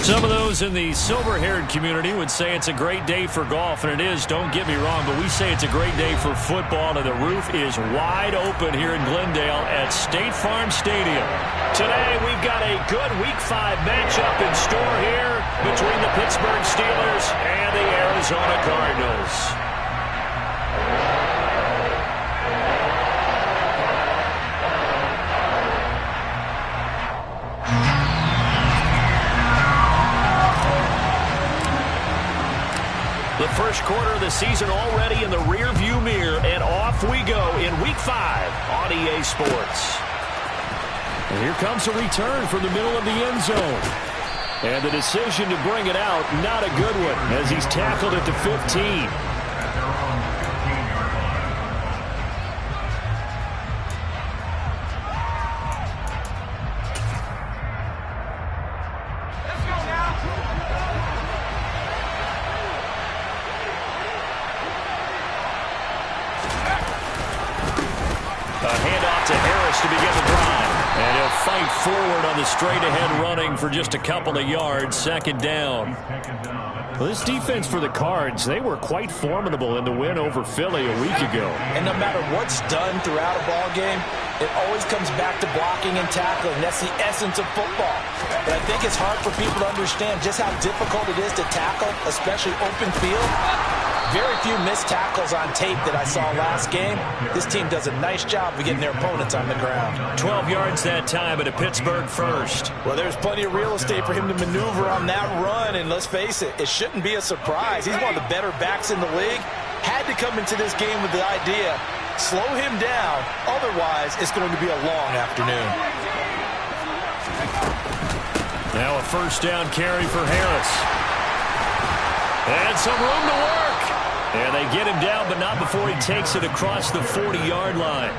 Some of those in the silver-haired community would say it's a great day for golf, and it is, don't get me wrong, but we say it's a great day for football, and the roof is wide open here in Glendale at State Farm Stadium. Today, we've got a good Week 5 matchup in store here between the Pittsburgh Steelers and the Arizona Cardinals. The first quarter of the season already in the rear-view mirror, and off we go in Week 5 on EA Sports. And here comes a return from the middle of the end zone. And the decision to bring it out, not a good one, as he's tackled at the 15. To begin the drive. And he'll fight forward on the straight-ahead running for just a couple of yards. Second down. Well, this defense for the Cards, they were quite formidable in the win over Philly a week ago. And no matter what's done throughout a ball game, it always comes back to blocking and tackling. That's the essence of football. But I think it's hard for people to understand just how difficult it is to tackle, especially open field. Very few missed tackles on tape that I saw last game. This team does a nice job of getting their opponents on the ground. 12 yards that time at a Pittsburgh first. Well, there's plenty of real estate for him to maneuver on that run, and let's face it, it shouldn't be a surprise. He's one of the better backs in the league. Had to come into this game with the idea, slow him down, otherwise it's going to be a long afternoon. Now a first down carry for Harris. And some room to work. And they get him down, but not before he takes it across the 40-yard line.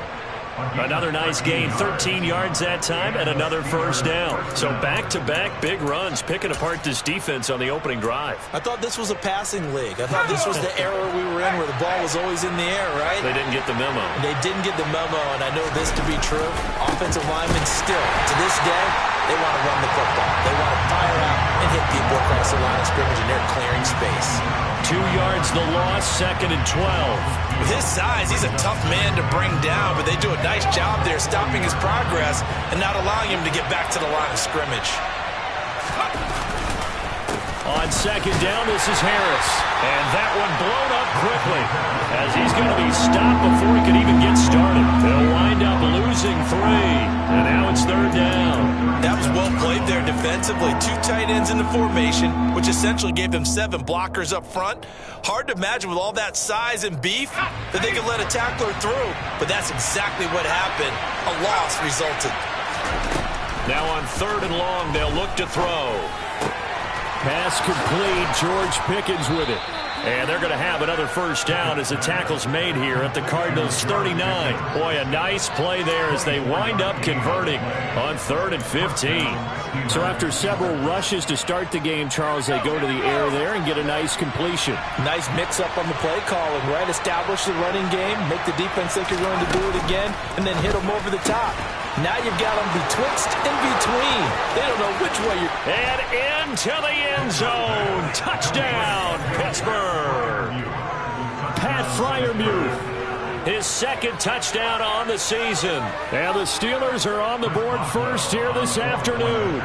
Another nice gain, 13 yards that time, and another first down. So back-to-back big runs, picking apart this defense on the opening drive. I thought this was a passing league. I thought this was the era we were in where the ball was always in the air, right? They didn't get the memo. They didn't get the memo, and I know this to be true. Offensive linemen still, to this day, they want to run the football. They want to fire out and hit people across the line of scrimmage, and they're clearing space. 2 yards the loss, second and 12. With his size, he's a tough man to bring down, but they do a nice job there stopping his progress and not allowing him to get back to the line of scrimmage. On second down, this is Harris. And that one blown up quickly as he's going to be stopped before he can even get started. They'll wind up losing 3. And now it's third down. That was well played there defensively. 2 tight ends in the formation, which essentially gave them 7 blockers up front. Hard to imagine with all that size and beef that they could let a tackler through. But that's exactly what happened. A loss resulted. Now on third and long, they'll look to throw. Pass complete. George Pickens with it. And they're going to have another first down as the tackle's made here at the Cardinals' 39. Boy, a nice play there as they wind up converting on 3rd and 15. So after several rushes to start the game, Charles, they go to the air there and get a nice completion. Nice mix-up on the play calling, right? Establish the running game, make the defense think you're going to do it again, and then hit them over the top. Now you've got them betwixt and between. They don't know which way you're... And into the end zone. Touchdown, Pittsburgh. Pat Freiermuth, his second touchdown on the season. And the Steelers are on the board first here this afternoon.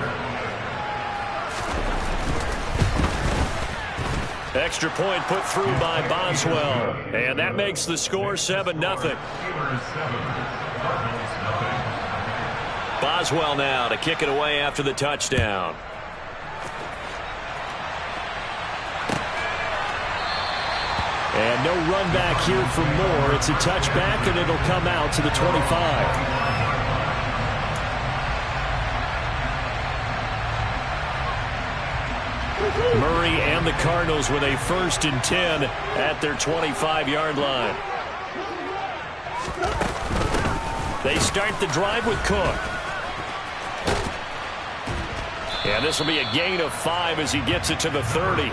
Extra point put through by Boswell. And that makes the score 7-0. Boswell now to kick it away after the touchdown. And no run back here for Moore. It's a touchback, and it'll come out to the 25. Murray and the Cardinals with a 1st and 10 at their 25-yard line. They start the drive with Cook. And this will be a gain of 5 as he gets it to the 30.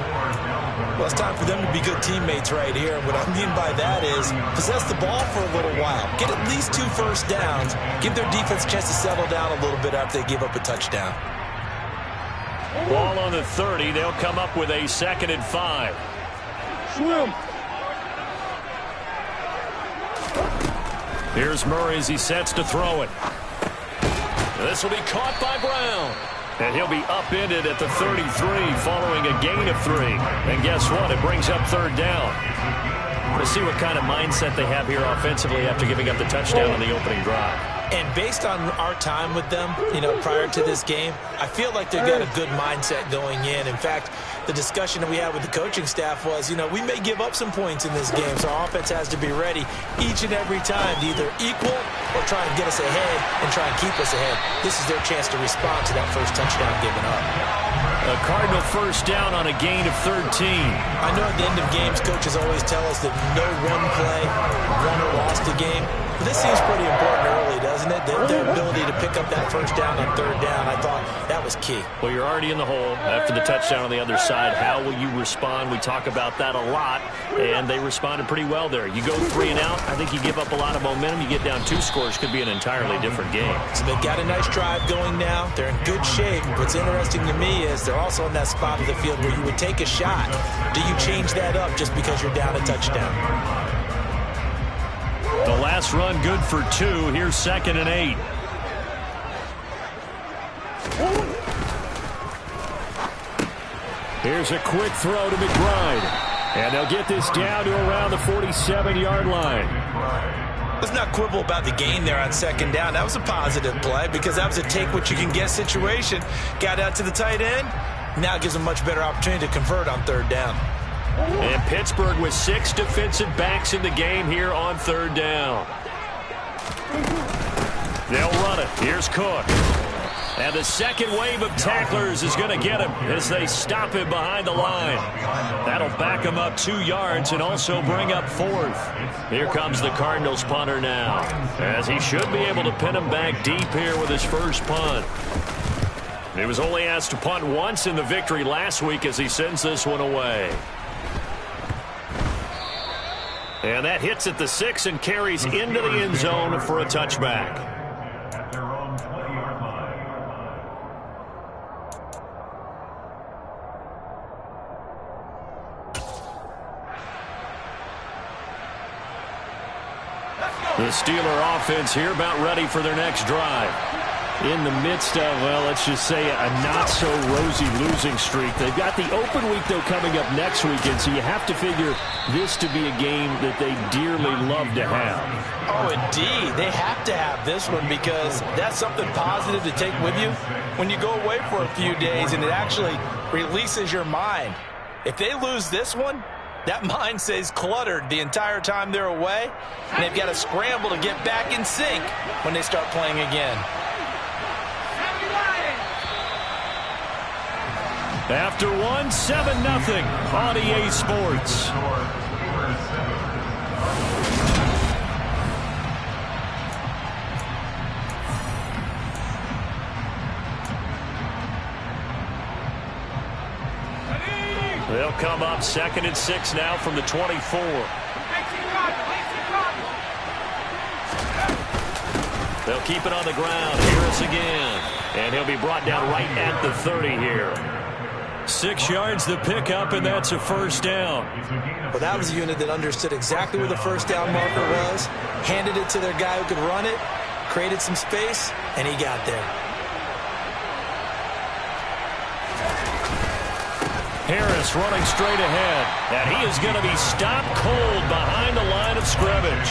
Well, it's time for them to be good teammates right here. And what I mean by that is possess the ball for a little while. Get at least 2 first downs. Give their defense a chance to settle down a little bit after they give up a touchdown. Ball on the 30. They'll come up with a 2nd and 5. Swim. Here's Murray as he sets to throw it. This will be caught by Brown. And he'll be upended at the 33 following a gain of 3. And guess what? It brings up 3rd down. Let's see what kind of mindset they have here offensively after giving up the touchdown on the opening drive. And based on our time with them, prior to this game, I feel like they've got a good mindset going in. In fact, the discussion that we had with the coaching staff was, we may give up some points in this game, so our offense has to be ready each and every time to either equal or try and get us ahead and try and keep us ahead. This is their chance to respond to that first touchdown given up. A Cardinal first down on a gain of 13. I know at the end of games, coaches always tell us that no one play won or lost a game. But this seems pretty important early, doesn't it? Their ability to pick up that first down on 3rd down, I thought that was key. Well, you're already in the hole after the touchdown on the other side. How will you respond? We talk about that a lot, and they responded pretty well there. You go 3 and out, I think you give up a lot of momentum. You get down 2 scores, could be an entirely different game. So they've got a nice drive going now. They're in good shape. What's interesting to me is they're also in that spot of the field where you would take a shot. Do you change that up just because you're down a touchdown? The last run good for 2. Here's 2nd and 8. Here's a quick throw to McBride. And they'll get this down to around the 47-yard line. Let's not quibble about the gain there on 2nd down. That was a positive play because that was a take-what-you-can-get situation. Got out to the tight end. Now it gives them a much better opportunity to convert on 3rd down. And Pittsburgh with 6 defensive backs in the game here on 3rd down. They'll run it. Here's Cook. And the second wave of tacklers is going to get him as they stop him behind the line. That'll back him up 2 yards and also bring up 4th. Here comes the Cardinals punter now, as he should be able to pin him back deep here with his first punt. He was only asked to punt once in the victory last week as he sends this one away. And that hits at the 6 and carries into the end zone for a touchback. The Steeler offense here about ready for their next drive. In the midst of, well, let's just say a not-so-rosy losing streak. They've got the open week, though, coming up next weekend, so you have to figure this to be a game that they dearly love to have. Oh, indeed. They have to have this one because that's something positive to take with you when you go away for a few days, and it actually releases your mind. If they lose this one, that mind stays cluttered the entire time they're away, and they've got to scramble to get back in sync when they start playing again. After 1, 7-0 on EA Sports. They'll come up 2nd and 6 now from the 24. They'll keep it on the ground. Harris again. And he'll be brought down right at the 30 here. 6 yards the pickup, and that's a first down. Well, that was a unit that understood exactly where the first down marker was, handed it to their guy who could run it, created some space, and he got there. Harris running straight ahead, and he is going to be stopped cold behind the line of scrimmage.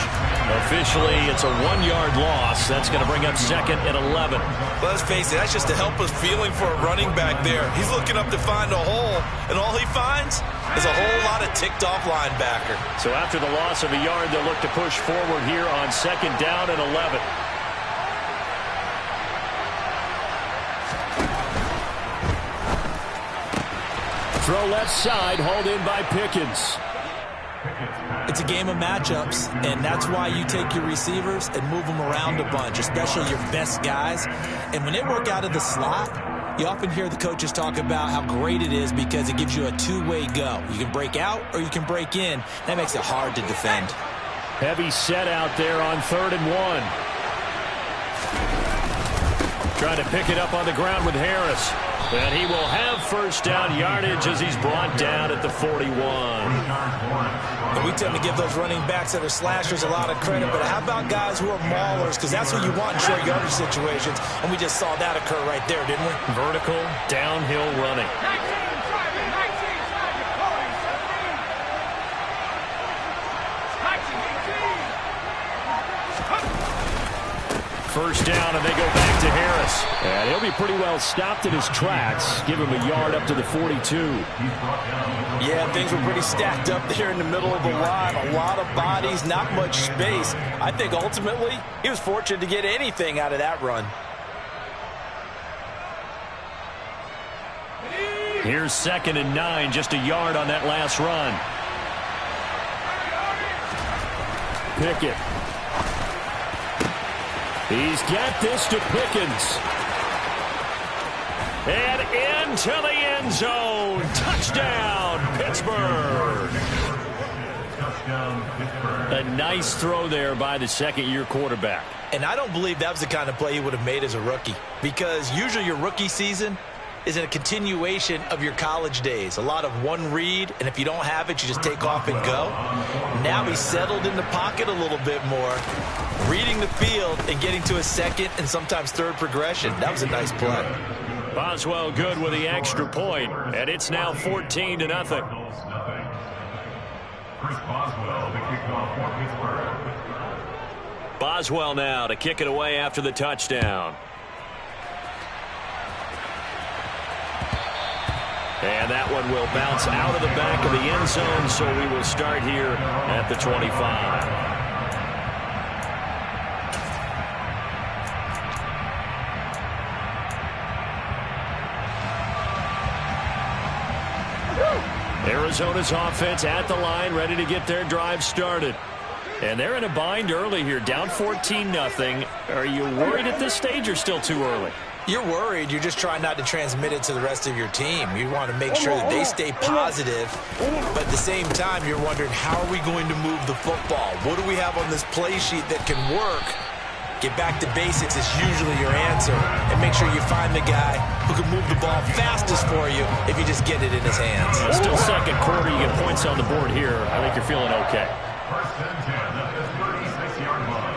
Officially, it's a 1-yard loss. That's going to bring up 2nd and 11. Let's face it, that's just a helpless feeling for a running back there. He's looking up to find a hole, and all he finds is a whole lot of ticked-off linebacker. So after the loss of a yard, they'll look to push forward here on 2nd down and 11. Throw left side, hauled in by Pickens. It's a game of matchups, and that's why you take your receivers and move them around a bunch, especially your best guys. And when they work out of the slot, you often hear the coaches talk about how great it is because it gives you a two-way go. You can break out or you can break in. That makes it hard to defend. Heavy set out there on 3rd and 1. Trying to pick it up on the ground with Harris. And he will have first down yardage as he's brought down at the 41. And we tend to give those running backs that are slashers a lot of credit, but how about guys who are maulers? Because that's what you want in short yardage situations, and we just saw that occur right there, didn't we? Vertical, downhill running. First down, and they go back to Harris. And he'll be pretty well stopped in his tracks. Give him a yard up to the 42. Yeah, things were pretty stacked up there in the middle of the line. A lot of bodies, not much space. I think ultimately he was fortunate to get anything out of that run. Here's 2nd and 9, just a yard on that last run. Pickett. He's got this to Pickens. And into the end zone. Touchdown, Pittsburgh. A nice throw there by the second-year quarterback. And I don't believe that was the kind of play he would have made as a rookie, because usually your rookie season is a continuation of your college days. A lot of one read, and if you don't have it, you just take off and go. Now he's settled in the pocket a little bit more, reading the field and getting to a second and sometimes third progression. That was a nice play. Boswell good with the extra point, and it's now 14-0. Chris Boswell, the kickoff for Pittsburgh. Boswell now to kick it away after the touchdown. And that one will bounce out of the back of the end zone, so we will start here at the 25. Arizona's offense at the line, ready to get their drive started. And they're in a bind early here, down 14-0. Are you worried at this stage or still too early? You're worried. You're just trying not to transmit it to the rest of your team. You want to make sure that they stay positive, but at the same time, you're wondering, how are we going to move the football? What do we have on this play sheet that can work? Get back to basics is usually your answer, and make sure you find the guy who can move the ball fastest for you if you just get it in his hands. Still second quarter. You get points on the board here. I think you're feeling okay. First and 10 at the 36-yard line.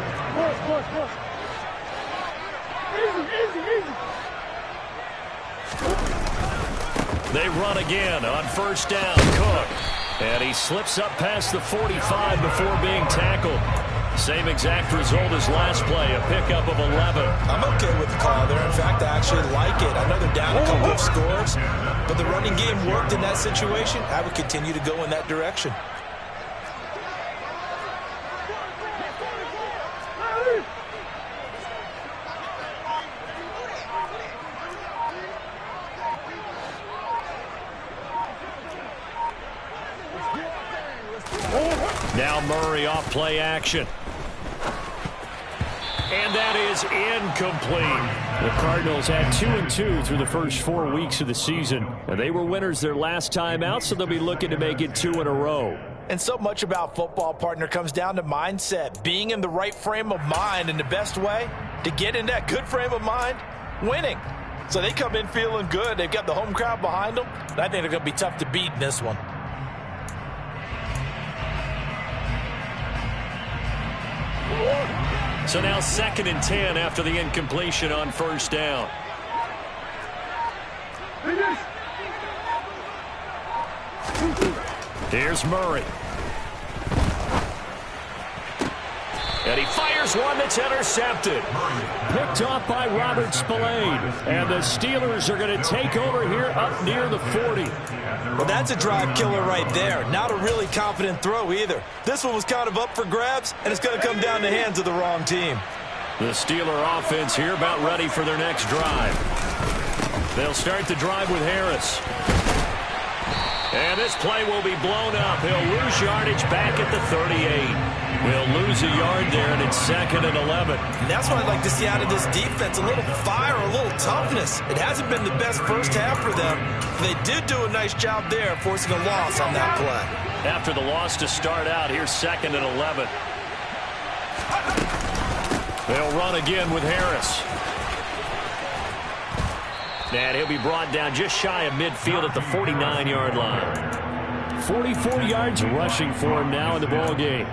They run again on first down. Cook. And he slips up past the 45 before being tackled. Same exact result as last play, a pickup of 11. I'm okay with the call there. In fact, I actually like it. I know they're down a couple of scores, but the running game worked in that situation. I would continue to go in that direction. Now Murray off play action. And that is incomplete. The Cardinals had 2-2 through the first 4 weeks of the season. And they were winners their last time out, so they'll be looking to make it 2 in a row. And so much about football, partner, comes down to mindset. Being in the right frame of mind, and the best way to get in that good frame of mind, winning. So they come in feeling good. They've got the home crowd behind them. And I think they're going to be tough to beat in this one. So now 2nd and 10 after the incompletion on first down. Here's Murray. And he fires one that's intercepted. Picked off by Robert Spillane. And the Steelers are going to take over here up near the 40. Well, that's a drive killer right there. Not a really confident throw either. This one was kind of up for grabs, and it's going to come down the hands of the wrong team. The Steeler offense here about ready for their next drive. They'll start the drive with Harris. And this play will be blown up. He'll lose yardage back at the 38. We'll lose a yard there, and it's 2nd and 11. And that's what I'd like to see out of this defense. A little fire, a little toughness. It hasn't been the best first half for them. They did do a nice job there, forcing a loss on that play. After the loss to start out, here's 2nd and 11. They'll run again with Harris. And he'll be brought down just shy of midfield at the 49-yard line. 44 yards rushing for him now in the ball game.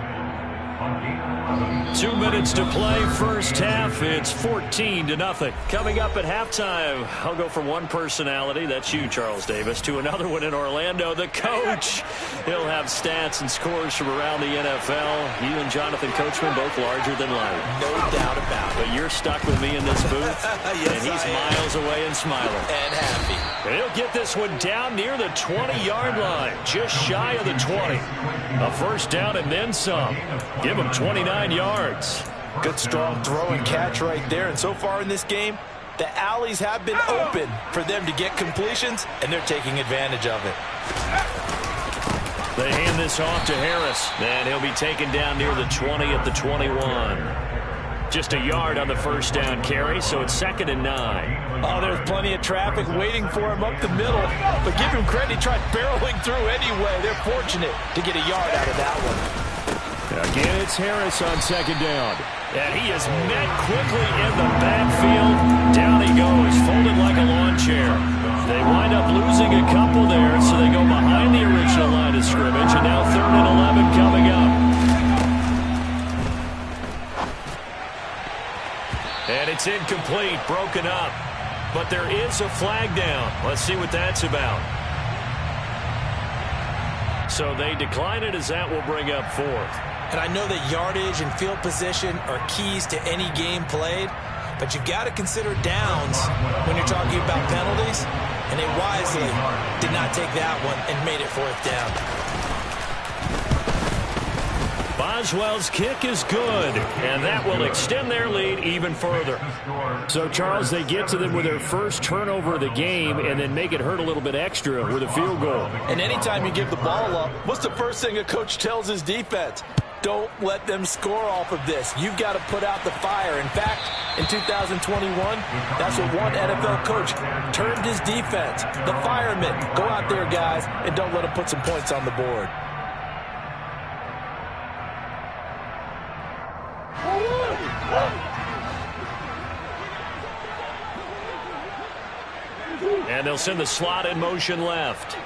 2 minutes to play, first half. It's 14-0. Coming up at halftime, I'll go from one personality, that's you, Charles Davis, to another one in Orlando, the coach. He'll have stats and scores from around the NFL. You and Jonathan Coachman both larger than life. No doubt about it. But you're stuck with me in this booth, yes, and he's miles away and smiling. And happy. And he'll get this one down near the 20-yard line, just shy of the 20. A first down and then some. Give him 29 yards. Good strong throw and catch right there. And so far in this game, the alleys have been open for them to get completions, and they're taking advantage of it. They hand this off to Harris, and he'll be taken down near the 20 at the 21. Just a yard on the first down carry, so it's 2nd and 9. Oh, there's plenty of traffic waiting for him up the middle, but give him credit, he tried barreling through anyway. They're fortunate to get a yard out of that one. Again, it's Harris on 2nd down. And he is met quickly in the backfield. Down he goes, folded like a lawn chair. They wind up losing a couple there, so they go behind the original line of scrimmage, and now 3rd and 11 coming up. And it's incomplete, broken up. But there is a flag down. Let's see what that's about. So they decline it as that will bring up 4th. And I know that yardage and field position are keys to any game played, but you've got to consider downs when you're talking about penalties, and they wisely did not take that one and made it 4th down. Boswell's kick is good, and that will extend their lead even further. So, Charles, they get to them with their first turnover of the game and then make it hurt a little bit extra with a field goal. And anytime you give the ball up, what's the first thing a coach tells his defense? Don't let them score off of this. You've got to put out the fire. In fact, in 2021, that's what one NFL coach termed his defense. The firemen. Go out there, guys, and don't let them put some points on the board. And they'll send the slot in motion left.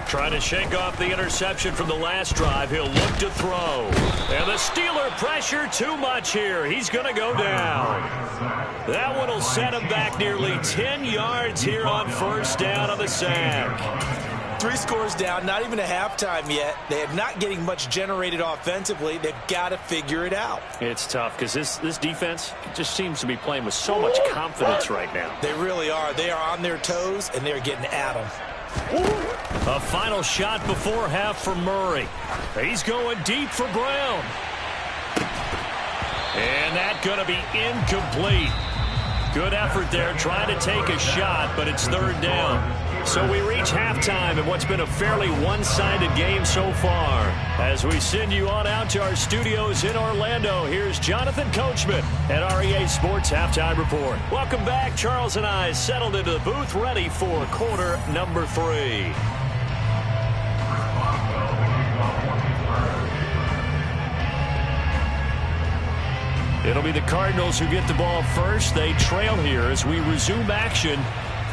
Trying to shake off the interception from the last drive. He'll look to throw. And the Steeler pressure too much here. He's going to go down. That one will set him back nearly 10 yards here on first down on the sack. 3 scores down, not even a halftime yet. They are not getting much generated offensively. They've got to figure it out. It's tough because this defense just seems to be playing with so much confidence right now. They really are. They are on their toes, and they're getting at them. A final shot before half for Murray. He's going deep for Brown. And that's going to be incomplete. Good effort there trying to take a shot, but it's 3rd down. So we reach halftime in what's been a fairly one-sided game so far. As we send you on out to our studios in Orlando, here's Jonathan Coachman at REA Sports Halftime Report. Welcome back. Charles and I settled into the booth, ready for quarter number 3. It'll be the Cardinals who get the ball first. They trail here as we resume action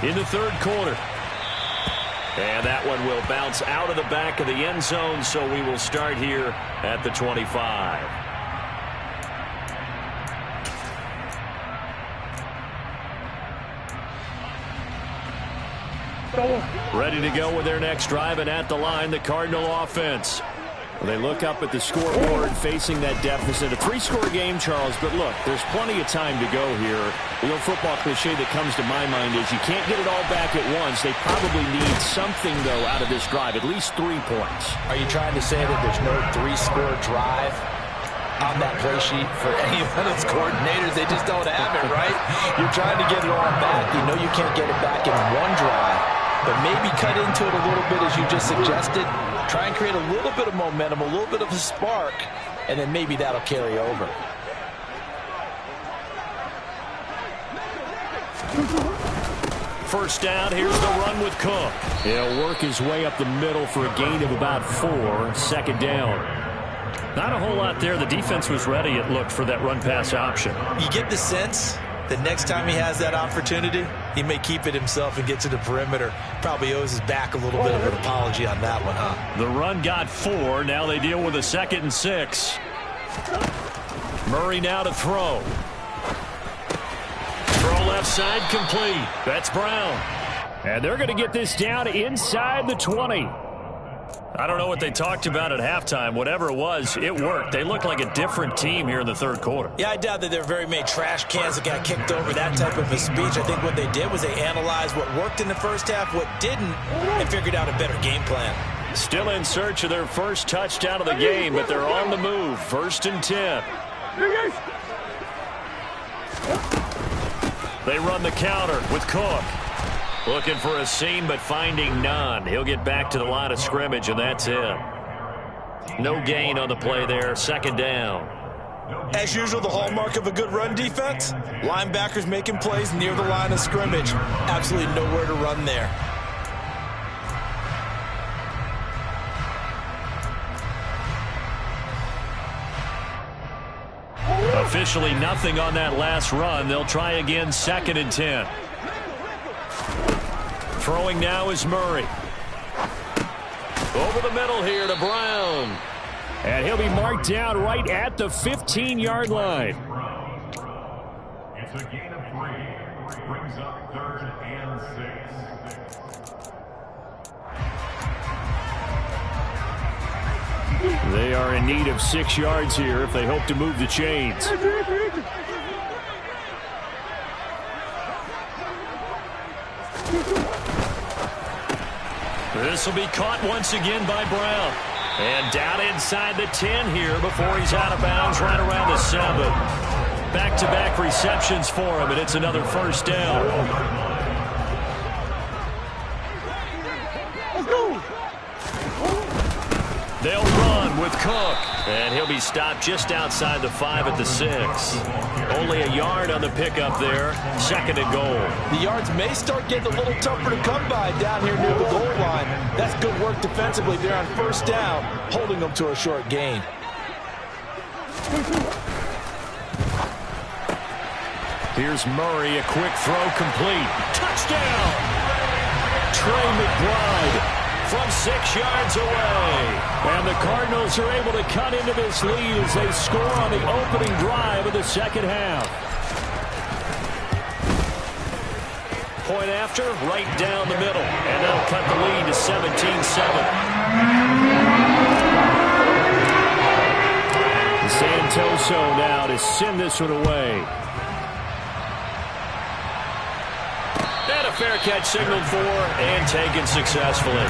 in the 3rd quarter. And that one will bounce out of the back of the end zone, so we will start here at the 25. Ready to go with their next drive, and at the line, the Cardinal offense. They look up at the scoreboard facing that deficit. A 3-score game, Charles, but look, there's plenty of time to go here. The old football cliche that comes to my mind is you can't get it all back at once. They probably need something, though, out of this drive, at least 3 points. Are you trying to say that there's no 3-score drive on that play sheet for any of those coordinators? They just don't have it, right? You're trying to get it all back. You know you can't get it back in one drive, but maybe cut into it a little bit as you just suggested. Try and create a little bit of momentum, a little bit of a spark, and then maybe that'll carry over. First down, here's the run with Cook. He'll work his way up the middle for a gain of about 4. 2nd down. Not a whole lot there. The defense was ready, it looked, for that run-pass option. You get the sense that next time he has that opportunity, he may keep it himself and get to the perimeter. Probably owes his back a little bit of an apology on that one, huh? The run got 4. Now they deal with a 2nd and 6. Murray now to throw. Throw left side complete. That's Brown. And they're going to get this down inside the 20. I don't know what they talked about at halftime. Whatever it was, it worked. They look like a different team here in the third quarter. Yeah, I doubt that there are very many trash cans that got kicked over, that type of a speech. I think what they did was they analyzed what worked in the first half, what didn't, and figured out a better game plan. Still in search of their first touchdown of the game, but they're on the move. 1st and 10. They run the counter with Cook. Looking for a seam, but finding none. He'll get back to the line of scrimmage, and that's it. No gain on the play there. 2nd down. As usual, the hallmark of a good run defense, linebackers making plays near the line of scrimmage. Absolutely nowhere to run there. Officially nothing on that last run. They'll try again, 2nd and 10. Throwing now is Murray. Over the middle here to Brown. And he'll be marked down right at the 15-yard line. It's a gain of 3. Brings up 3rd and 6. They are in need of 6 yards here if they hope to move the chains. This will be caught once again by Brown. And down inside the 10 here before he's out of bounds right around the 7. Back-to-back receptions for him, and it's another 1st down. They'll run with Cook, and he'll be stopped just outside the 5 at the 6. Only a yard on the pickup there. 2nd and goal. The yards may start getting a little tougher to come by down here near the goal line. That's good work defensively there on 1st down, holding them to a short gain. Here's Murray, a quick throw complete. Touchdown! Trey McBride from 6 yards away. And the Cardinals are able to cut into this lead as they score on the opening drive of the 2nd half. Point after, right down the middle. And that'll cut the lead to 17-7. Santoso now to send this one away. And a fair catch signaled for and taken successfully.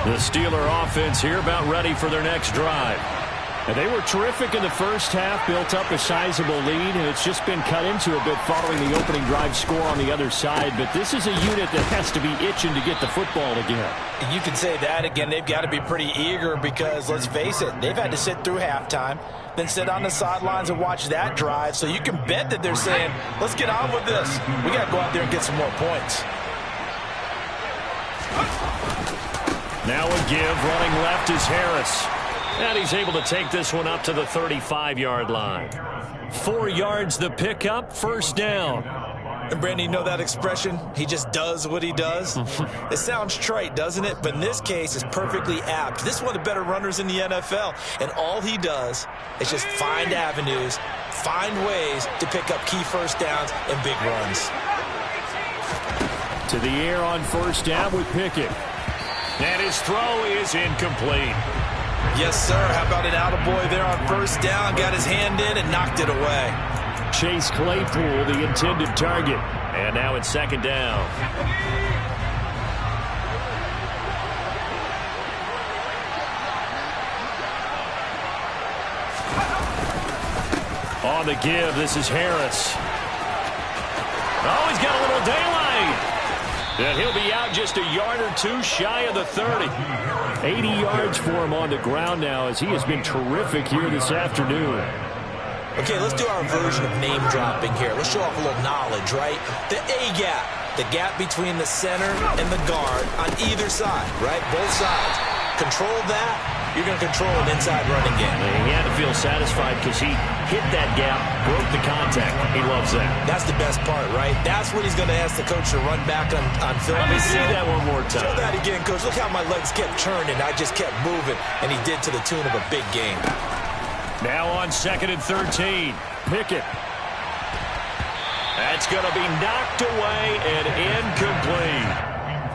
The Steeler offense here about ready for their next drive. And they were terrific in the first half, built up a sizable lead, and it's just been cut into a bit following the opening drive score on the other side. But this is a unit that has to be itching to get the football again. You can say that again. They've got to be pretty eager because, let's face it, they've had to sit through halftime, then sit on the sidelines and watch that drive. So you can bet that they're saying, let's get on with this. We got to go out there and get some more points. Now a give, running left is Harris. And he's able to take this one up to the 35-yard line. 4 yards the pickup, 1st down. And Brandon, you know that expression? He just does what he does. It sounds trite, doesn't it? But in this case, it's perfectly apt. This is one of the better runners in the NFL. And all he does is just find avenues, find ways to pick up key 1st downs and big runs. To the air on 1st down with Pickett. And his throw is incomplete. Yes, sir. How about an attaboy there on 1st down? Got his hand in and knocked it away. Chase Claypool, the intended target. And now it's 2nd down. On the give, this is Harris. Oh, he's got a little daylight. And he'll be out just a yard or 2 shy of the 30. 80 yards for him on the ground now as he has been terrific here this afternoon. Okay, let's do our version of name dropping here. Let's show off a little knowledge, right? The A-gap, the gap between the center and the guard on either side, right? Both sides. Control that, you're going to control an inside running game. He had to feel satisfied because he hit that gap, broke the contact. He loves that. That's the best part, right? That's when he's going to ask the coach to run back on film. Let me see that one more time. Show that again, coach. Look how my legs kept turning. I just kept moving, and he did to the tune of a big game. Now on 2nd and 13. Pickett. That's going to be knocked away and incomplete.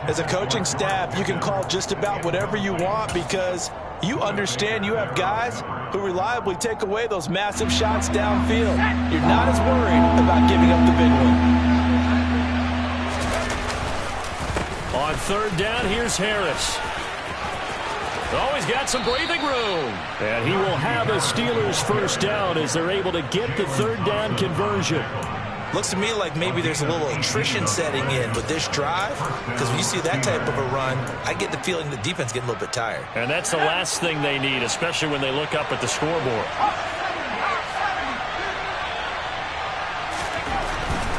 As a coaching staff, you can call just about whatever you want because you understand you have guys who reliably take away those massive shots downfield. You're not as worried about giving up the big one. On 3rd down, here's Harris. Oh, he's got some breathing room. And he will have a Steelers first down as they're able to get the 3rd down conversion. Looks to me like maybe there's a little attrition setting in with this drive, because when you see that type of a run, I get the feeling the defense getting a little bit tired. And that's the last thing they need, especially when they look up at the scoreboard.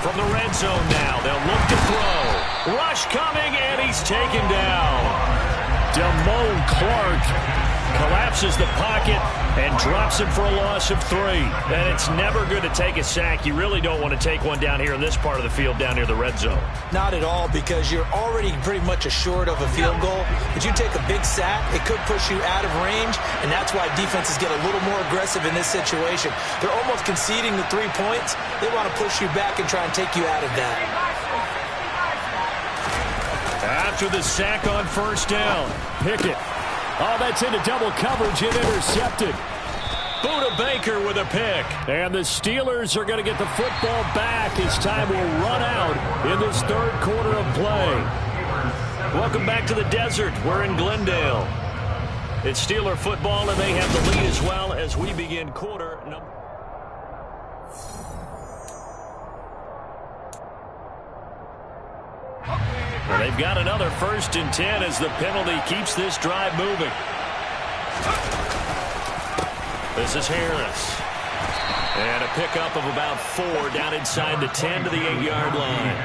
From the red zone now, they'll look to throw. Rush coming, and he's taken down. Damone Clark collapses the pocket and drops him for a loss of 3. And it's never good to take a sack. You really don't want to take one down here in this part of the field down near the red zone. Not at all, because you're already pretty much assured of a field goal. But you take a big sack, it could push you out of range, and that's why defenses get a little more aggressive in this situation. They're almost conceding the 3 points. They want to push you back and try and take you out of that. After the sack on 1st down, Pickett. Oh, that's into double coverage and intercepted. Buda Baker with a pick. And the Steelers are going to get the football back as time will run out in this 3rd quarter of play. Welcome back to the desert. We're in Glendale. It's Steeler football, and they have the lead as well as we begin quarter number. Well, they've got another 1st and 10 as the penalty keeps this drive moving. This is Harris. And a pickup of about 4 down inside the 10 to the 8-yard line.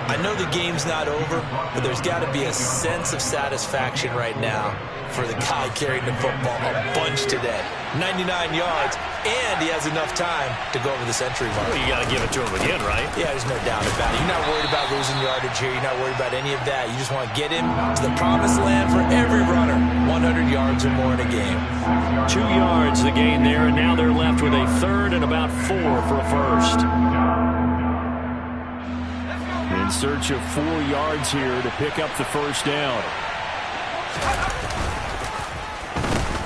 I know the game's not over, but there's got to be a sense of satisfaction right now for the guy carrying the football a bunch today. 99 yards, and he has enough time to go over the century mark. Well, you got to give it to him again, right? Yeah, there's no doubt about it. You're not worried about losing yardage here. You're not worried about any of that. You just want to get him to the promised land for every runner. 100 yards or more in a game. 2 yards the gain there, and now they're left with a 3rd and about 4 for a first. In search of 4 yards here to pick up the 1st down.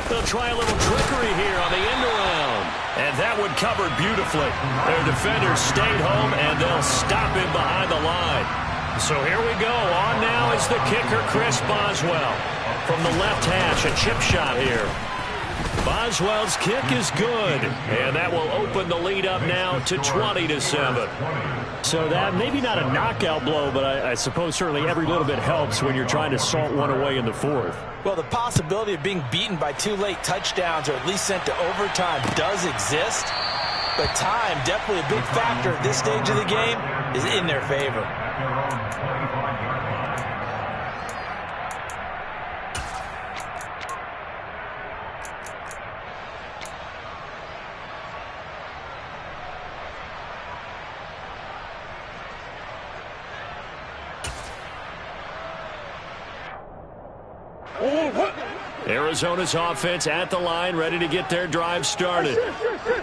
They'll try a little trickery here on the end around. And that one covered beautifully. Their defenders stayed home, and they'll stop him behind the line. So here we go. On now is the kicker, Chris Boswell. From the left hash, a chip shot here. Boswell's kick is good, and that will open the lead up now to 20-7. So that maybe not a knockout blow, but I suppose certainly every little bit helps when you're trying to salt one away in the 4th. Well, the possibility of being beaten by 2 late touchdowns or at least sent to overtime does exist, but time, definitely a big factor at this stage of the game, is in their favor. Arizona's offense at the line, ready to get their drive started.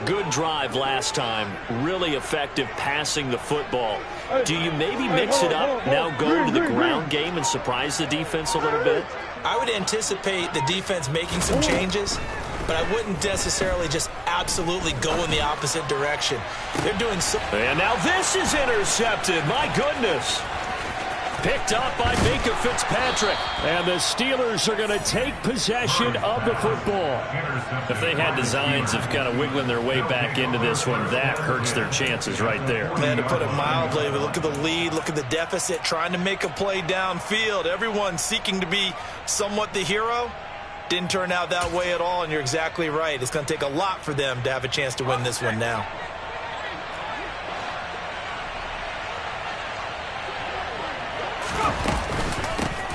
Good drive last time. Really effective passing the football. Do you maybe mix it up, now go to the ground game and surprise the defense a little bit? I would anticipate the defense making some changes, but I wouldn't necessarily just absolutely go in the opposite direction. They're doing so. And now this is intercepted. My goodness. Picked up by Minkah Fitzpatrick. And the Steelers are going to take possession of the football. If they had designs of kind of wiggling their way back into this one, that hurts their chances right there. Man, to put it mildly, but look at the lead, look at the deficit, trying to make a play downfield. Everyone seeking to be somewhat the hero. Didn't turn out that way at all, and you're exactly right. It's going to take a lot for them to have a chance to win this one now.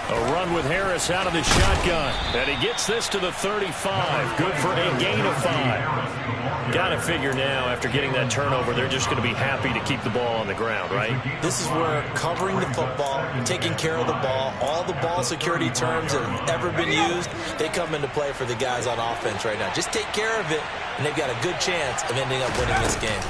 A run with Harris out of the shotgun. And he gets this to the 35. Good for a gain of 5. Got to figure now, after getting that turnover, they're just going to be happy to keep the ball on the ground, right? This is where covering the football, taking care of the ball, all the ball security terms that have ever been used, they come into play for the guys on offense right now. Just take care of it, and they've got a good chance of ending up winning this game.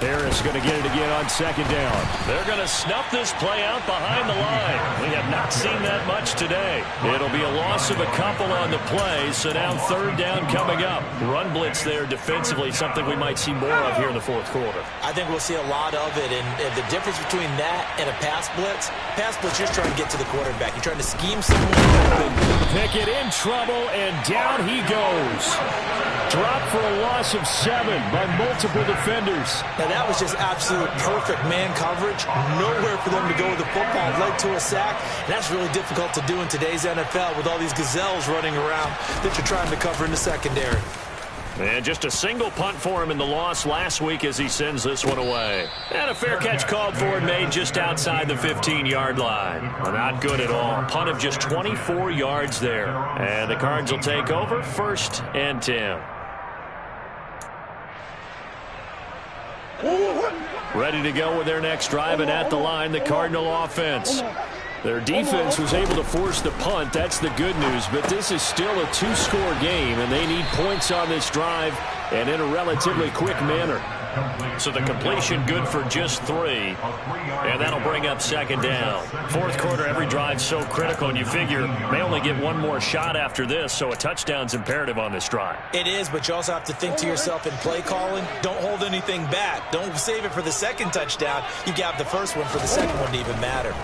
Harris going to get it again on second down. They're going to snuff this play out behind the line. We have not seen that much today. It'll be a loss of a couple on the play, so now third down coming up. Run blitz there defensively, something we might see more of here in the fourth quarter. I think we'll see a lot of it, and the difference between that and a pass blitz, you're trying to get to the quarterback. You're trying to scheme someone open. Pickett in trouble, and down he goes. Dropped for a loss of 7 by multiple defenders. Now, that was just absolute perfect man coverage. Nowhere for them to go with the football. Led to a sack. And that's really difficult to do in today's NFL with all these gazelles running around that you're trying to cover in the secondary. And just a single punt for him in the loss last week as he sends this one away. And a fair catch called for and made just outside the 15-yard line. Well, not good at all. Punt of just 24 yards there. And the Cards will take over 1st and 10. Ready to go with their next drive, and at the line, the Cardinal offense. Their defense was able to force the punt. That's the good news, but this is still a 2-score game, and they need points on this drive and in a relatively quick manner. So the completion good for just 3, and that'll bring up second down. Fourth quarter, every drive so critical, and you figure they only get one more shot after this, so a touchdown's imperative on this drive. It is, but you also have to think to yourself in play calling, don't hold anything back. Don't save it for the second touchdown. You got the first one for the second one to even matter.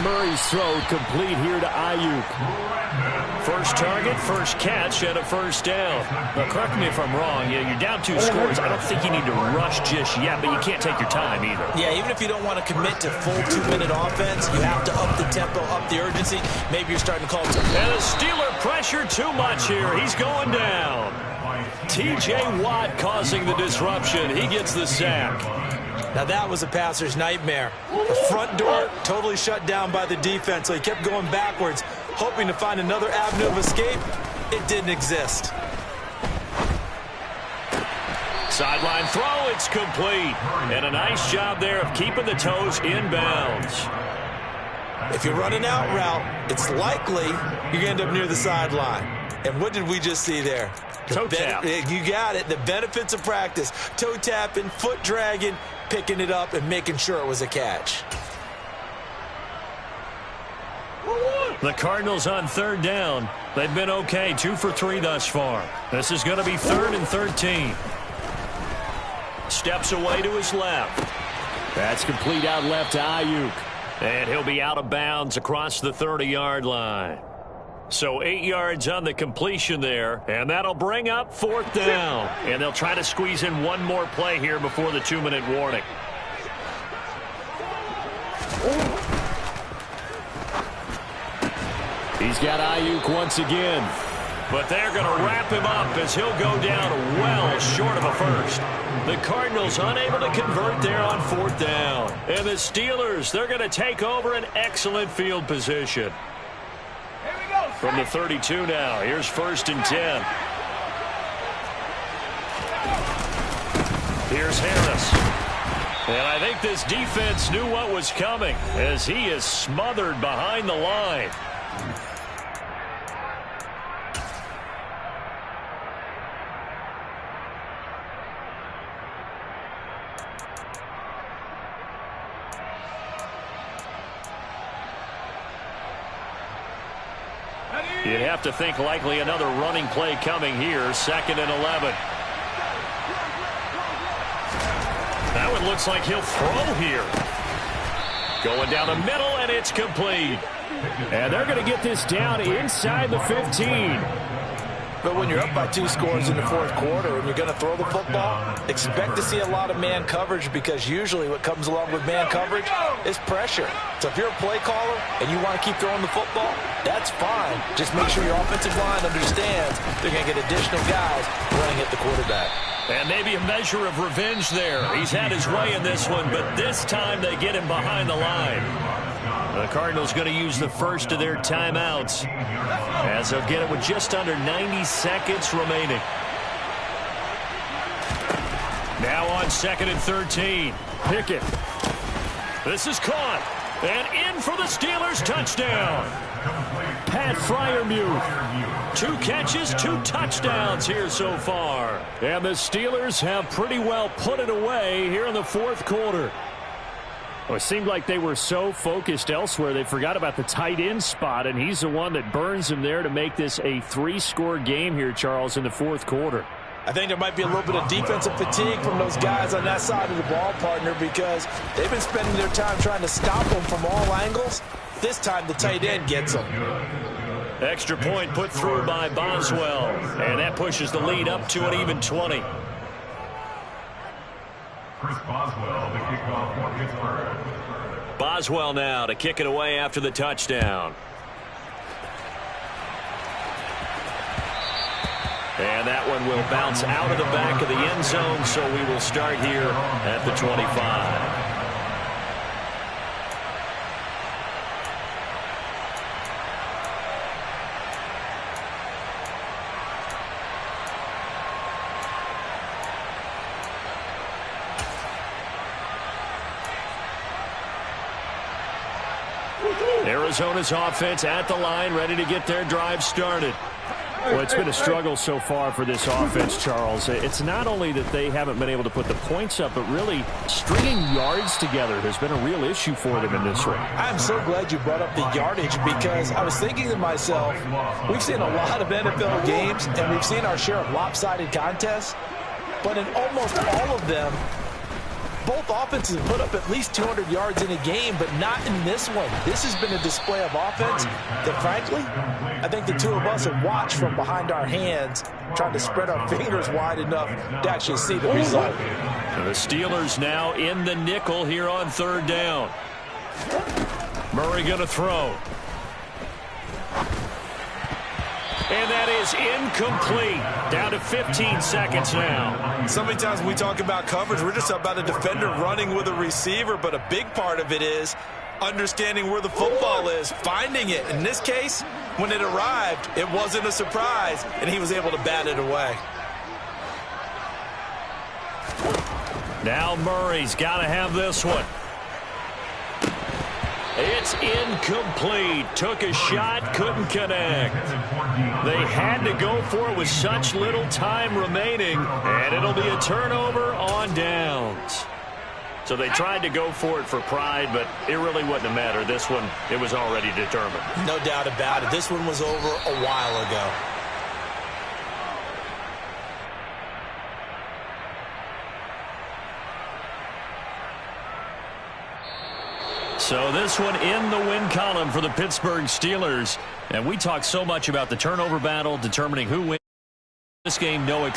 Murray's throw complete here to Ayuk. First target, first catch, and a first down. Now, correct me if I'm wrong. You're down 2 scores. I don't think you need to rush just yet, but you can't take your time either. Yeah, even if you don't want to commit to full 2-minute offense, you have to up the tempo, up the urgency. Maybe you're starting to call it. And the Steeler pressure too much here. He's going down. T.J. Watt causing the disruption. He gets the sack. Now that was a passer's nightmare. The front door totally shut down by the defense, so he kept going backwards, hoping to find another avenue of escape. It didn't exist. Sideline throw, it's complete. And a nice job there of keeping the toes inbounds. If you run an out route, it's likely you're going to end up near the sideline. And what did we just see there? Toe tap. You got it. The benefits of practice. Toe tapping, foot dragging, picking it up, and making sure it was a catch. The Cardinals on third down. They've been okay, 2 for 3 thus far. This is going to be 3rd and 13. Steps away to his left. That's complete out left to Ayuk. And he'll be out of bounds across the 30-yard line. So 8 yards on the completion there, and that'll bring up 4th down. And they'll try to squeeze in one more play here before the 2-minute warning. He's got Ayuk once again. But they're going to wrap him up as he'll go down well short of a first. The Cardinals unable to convert there on 4th down. And the Steelers, they're going to take over an excellent field position. From the 32 now, here's 1st and 10. Here's Harris. And I think this defense knew what was coming as he is smothered behind the line. You'd have to think likely another running play coming here. 2nd and 11. That one looks like he'll throw here. Going down the middle, and it's complete. And they're going to get this down inside the 15. But when you're up by 2 scores in the fourth quarter and you're going to throw the football, expect to see a lot of man coverage, because usually what comes along with man coverage is pressure. So if you're a play caller and you want to keep throwing the football, that's fine. Just make sure your offensive line understands they're going to get additional guys running at the quarterback. And maybe a measure of revenge there. He's had his way in this one, but this time they get him behind the line. The Cardinals going to use the first of their timeouts as they'll get it with just under 90 seconds remaining. Now on 2nd and 13. Pickett. This is caught. And in for the Steelers touchdown. Pat Freiermuth. 2 catches, 2 touchdowns here so far. And the Steelers have pretty well put it away here in the fourth quarter. Well, it seemed like they were so focused elsewhere they forgot about the tight end spot, and he's the one that burns him there to make this a 3-score game here, Charles, in the fourth quarter. I think there might be a little bit of defensive fatigue from those guys on that side of the ball, partner, because they've been spending their time trying to stop them from all angles. This time the tight end gets them. Extra point put through by Boswell, and that pushes the lead up to an even 20. Chris Boswell, the kickoff for Pittsburgh. Boswell now to kick it away after the touchdown. And that one will bounce out of the back of the end zone, so we will start here at the 25. Arizona's offense at the line, ready to get their drive started. Well, it's been a struggle so far for this offense, Charles. It's not only that they haven't been able to put the points up, but really stringing yards together has been a real issue for them in this one. I'm so glad you brought up the yardage, because I was thinking to myself, we've seen a lot of NFL games, and we've seen our share of lopsided contests, but in almost all of them, both offenses have put up at least 200 yards in a game, but not in this one. This has been a display of offense that, frankly, I think the two of us have watched from behind our hands, trying to spread our fingers wide enough to actually see the result. The Steelers now in the nickel here on 3rd down. Murray going to throw. And that is incomplete. Down to 15 seconds now. So many times when we talk about coverage, we're just about a defender running with a receiver, but a big part of it is understanding where the football is, finding it. In this case, when it arrived, it wasn't a surprise, and he was able to bat it away. Now Murray's got to have this one. It's incomplete. Took a shot, couldn't connect. They had to go for it with such little time remaining, and it'll be a turnover on downs. So they tried to go for it for pride, but it really wouldn't have mattered. This one, it was already determined. No doubt about it. This one was over a while ago. So this one in the win column for the Pittsburgh Steelers. And we talk so much about the turnover battle, determining who wins this game, no exception.